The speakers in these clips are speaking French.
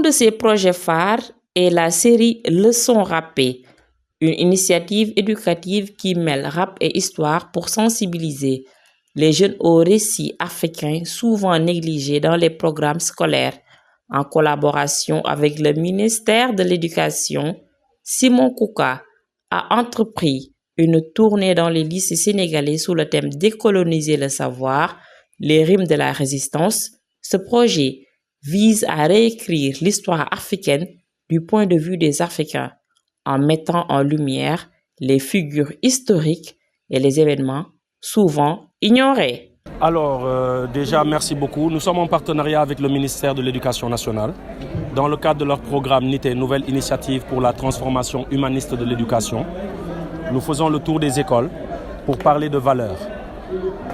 de ses projets phares est la série Leçons râpées, une initiative éducative qui mêle rap et histoire pour sensibiliser les jeunes aux récits africains souvent négligés dans les programmes scolaires. En collaboration avec le ministère de l'Éducation, Simon Kouka a entrepris une tournée dans les lycées sénégalais sous le thème Décoloniser le savoir, les rimes de la résistance. Ce projet vise à réécrire l'histoire africaine du point de vue des Africains, en mettant en lumière les figures historiques et les événements souvent ignorés. Alors, déjà, merci beaucoup. Nous sommes en partenariat avec le ministère de l'Éducation nationale dans le cadre de leur programme NITE, Nouvelle Initiative pour la transformation humaniste de l'éducation. Nous faisons le tour des écoles pour parler de valeurs.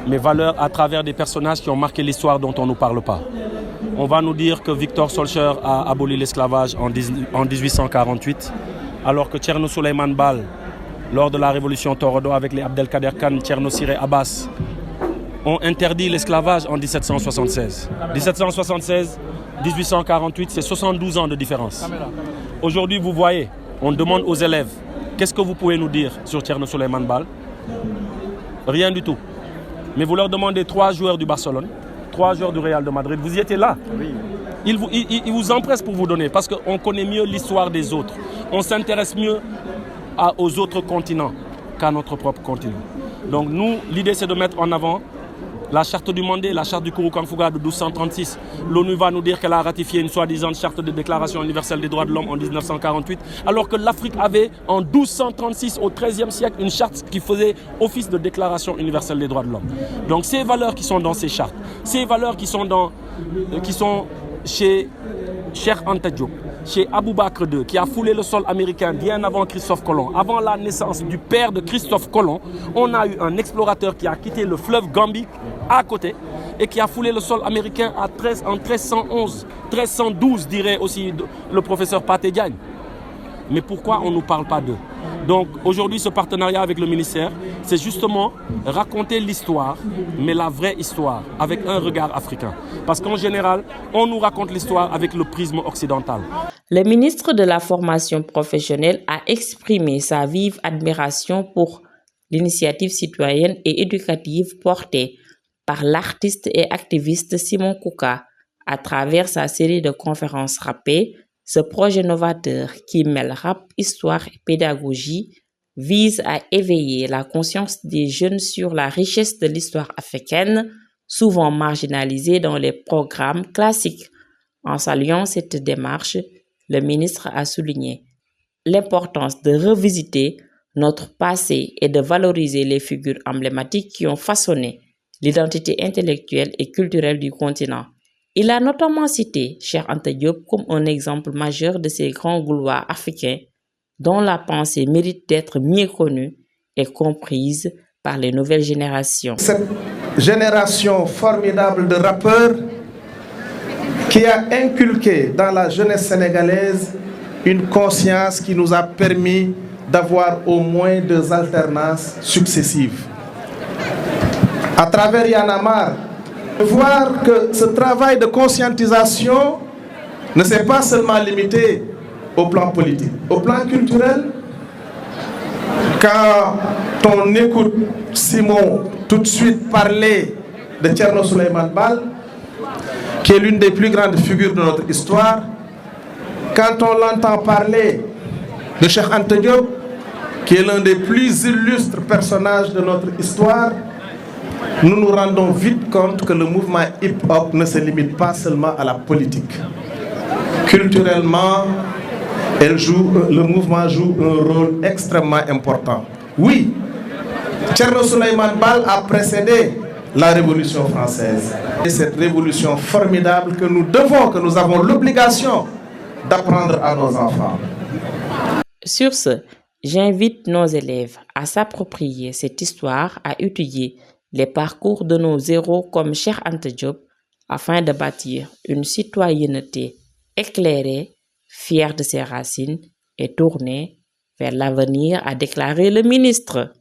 Mais valeurs à travers des personnages qui ont marqué l'histoire dont on ne nous parle pas. On va nous dire que Victor Schœlcher a aboli l'esclavage en 1848, alors que Thierno Souleymane Baal, lors de la révolution Torodo avec les Abdelkader Khan, Thierno Siré Abbas, ont interdit l'esclavage en 1776. 1776, 1848, c'est 72 ans de différence. Aujourd'hui, vous voyez, on demande aux élèves, qu'est-ce que vous pouvez nous dire sur Thierno Souleymane Baal? Rien du tout. Mais vous leur demandez 3 joueurs du Barcelone, 3 joueurs du Real de Madrid, vous y étiez là. Ils vous empressent pour vous donner, parce qu'on connaît mieux l'histoire des autres. On s'intéresse mieux aux autres continents qu'à notre propre continent. Donc nous, l'idée c'est de mettre en avant la charte du Mandé, la charte du Kourou-Kanfouga de 1236. L'ONU va nous dire qu'elle a ratifié une soi-disant charte de déclaration universelle des droits de l'homme en 1948, alors que l'Afrique avait en 1236, au XIIIe siècle, une charte qui faisait office de déclaration universelle des droits de l'homme. Donc ces valeurs qui sont dans ces chartes, ces valeurs qui sont chez Cheikh Anta Diop, chez Abou Bakr II, qui a foulé le sol américain bien avant Christophe Colomb, avant la naissance du père de Christophe Colomb, on a eu un explorateur qui a quitté le fleuve Gambie à côté et qui a foulé le sol américain en 1311, 1312 dirait aussi le professeur Pathé Diagne. Mais pourquoi on ne nous parle pas d'eux? Donc aujourd'hui, ce partenariat avec le ministère, c'est justement raconter l'histoire, mais la vraie histoire, avec un regard africain. Parce qu'en général, on nous raconte l'histoire avec le prisme occidental. Le ministre de la Formation professionnelle a exprimé sa vive admiration pour l'initiative citoyenne et éducative portée par l'artiste et activiste Simon Kouka à travers sa série de conférences râpées. Ce projet novateur qui mêle rap, histoire et pédagogie vise à éveiller la conscience des jeunes sur la richesse de l'histoire africaine, souvent marginalisée dans les programmes classiques. En saluant cette démarche, le ministre a souligné l'importance de revisiter notre passé et de valoriser les figures emblématiques qui ont façonné l'identité intellectuelle et culturelle du continent. Il a notamment cité Cheikh Anta Diop comme un exemple majeur de ces grands gouloirs africains dont la pensée mérite d'être mieux connue et comprise par les nouvelles générations. Cette génération formidable de rappeurs qui a inculqué dans la jeunesse sénégalaise une conscience qui nous a permis d'avoir au moins 2 alternances successives. À travers Y'en a marre, voir que ce travail de conscientisation ne s'est pas seulement limité au plan politique, au plan culturel. Quand on écoute Simon tout de suite parler de Thierno Souleymane Baal, qui est l'une des plus grandes figures de notre histoire, quand on l'entend parler de Cheikh Anta Diop, qui est l'un des plus illustres personnages de notre histoire, nous nous rendons vite compte que le mouvement hip-hop ne se limite pas seulement à la politique. Culturellement, le mouvement joue un rôle extrêmement important. Oui, Thierno Souleymane Baal a précédé la Révolution française. Et cette révolution formidable que nous avons l'obligation d'apprendre à nos enfants. Sur ce, j'invite nos élèves à s'approprier cette histoire, à étudier les parcours de nos héros comme Cheikh Anta Diop afin de bâtir une citoyenneté éclairée, fière de ses racines et tournée vers l'avenir, a déclaré le ministre.